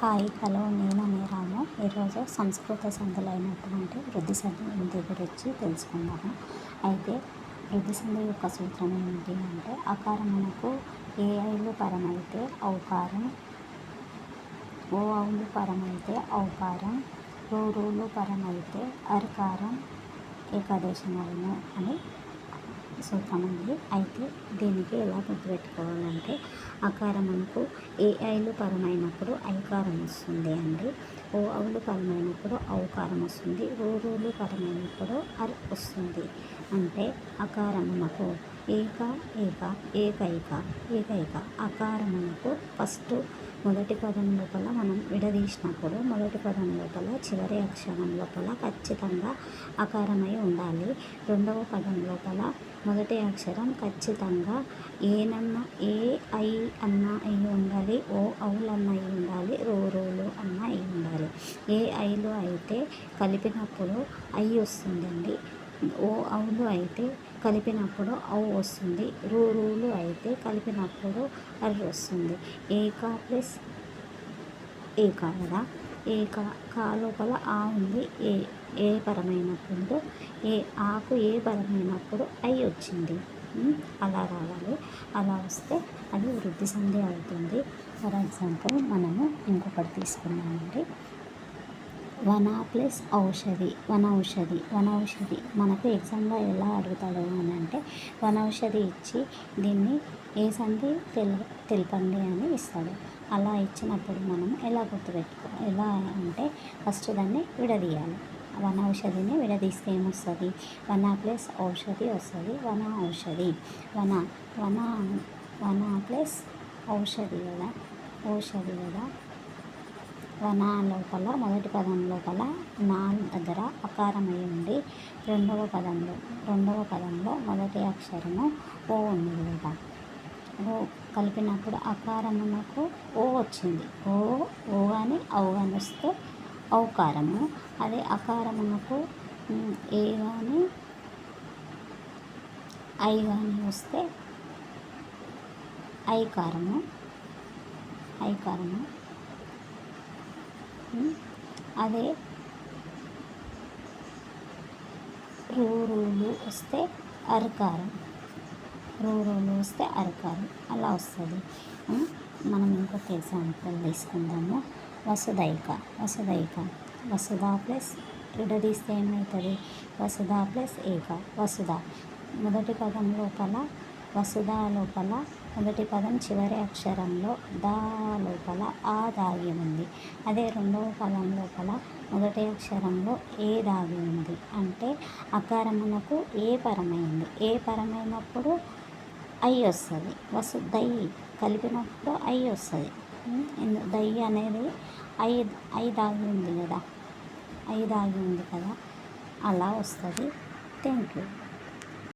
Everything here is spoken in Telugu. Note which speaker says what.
Speaker 1: హాయ్ హలో నేను రాము. ఈరోజు సంస్కృత సంధులైనటువంటి వృద్ధి సంధి గురించి తెలుసుకుందాము. అయితే వృద్ధి సంధి యొక్క సూత్రం ఏమిటి అంటే అకారమునకు ఏ ఐలు పరమైతే ఔకారం, ఓ ఔలు పరమైతే ఔకారం, రూలు పరమైతే అర్కారం ఏకాదేశమవును అని సూత్రం ఉంది. అయితే దీనికి ఎలా గుర్తుపెట్టుకోవాలంటే అకారమునకు ఏ ఐలు పరమైనప్పుడు ఐకారం వస్తుంది అండి, ఓ ఔలు పరమైనప్పుడు ఔకారం వస్తుంది, రూలు పరమైనప్పుడు అర్ వస్తుంది. అంటే అకారమునకు ఏక ఏక ఏకైక ఏకైక అకారమునకు ఫస్ట్ మొదటి పదం లోపల మనం విడదీసినప్పుడు మొదటి పదం లోపల చివరి అక్షరం లోపల ఖచ్చితంగా అకారమై ఉండాలి. రెండవ పదం లోపల మొదటి అక్షరం ఖచ్చితంగా ఏనన్నా ఏ ఐ అన్న అయి ఉండాలి, ఓ ఔలు అన్న అయి ఉండాలి, రూలు అన్న అయి ఉండాలి. ఏ ఐలు అయితే కలిపినప్పుడు ఐ వస్తుందండి, ఓ ఔలు అయితే కలిపినప్పుడు ఔ వస్తుంది, రూలు అయితే కలిపినప్పుడు అర్ వస్తుంది. ఏకా ప్లస్ ఏకా కదా, ఏకా కా లోపల ఆ ఉంది, ఏ పరమైనప్పుడు ఆకు ఏ పరమైనప్పుడు ఐ వచ్చింది. అలా రావాలి. అలా వస్తే అది వృద్ధి సంధి అవుతుంది. ఫర్ ఎగ్జాంపుల్ మనము ఇంకొకటి తీసుకున్నామండి. వన ప్లస్ ఔషధి, వనౌషధి మనకు ఎగ్జామ్లో ఎలా అడుగుతాడు అని అంటే వనౌషధి ఇచ్చి దీన్ని ఏ సంధి తెలపండి అని ఇస్తాడు. అలా ఇచ్చినప్పుడు మనం ఎలా ఎలా అంటే ఫస్ట్ దాన్ని విడదీయాలి. వనౌషధిని విడదీస్తే ఏమొస్తుంది, వన ప్లస్ ఔషధి వస్తుంది, వన ఔషధి. వన ప్లస్ ఔషధి కదా, వన లోపల మొదటి పదం లోపల నా దగ్గర అకారమై ఉండి రెండవ పదంలో మొదటి అక్షరము ఓ ఉంది కదా, ఓ కలిపినప్పుడు అకారమునకు ఓ వచ్చింది. ఓ కానీ ఔ కానీ వస్తే ఔకారము. అదే అకారమునకు ఏ కానీ ఐ కానీ వస్తే ఐకారము. అదే రూలు వస్తే అర్కారం, అలా వస్తుంది. మనం ఇంకొక ఎగ్జాంపుల్ తీసుకుందాము. వసుదైక వసుధ ప్లస్ విడదీస్తే ఏమవుతుంది, వసుధ ప్లస్ ఏక వసుధ. మొదటి పదం లోపల వసుధ లోపల మొదటి పదం చివరి అక్షరంలో దా లోపల ఆ దాగి ఉంది. అదే రెండవ పదం లోపల మొదటి అక్షరంలో ఏ దాగి ఉంది. అంటే అకారమునకు ఏ పరమైంది, ఏ పరమైనప్పుడు ఐ వస్తుంది. దై కలిపినప్పుడు ఐ వస్తుంది. దై అనేది ఐ దాగి ఉంది కదా, అలా వస్తుంది. Thank you.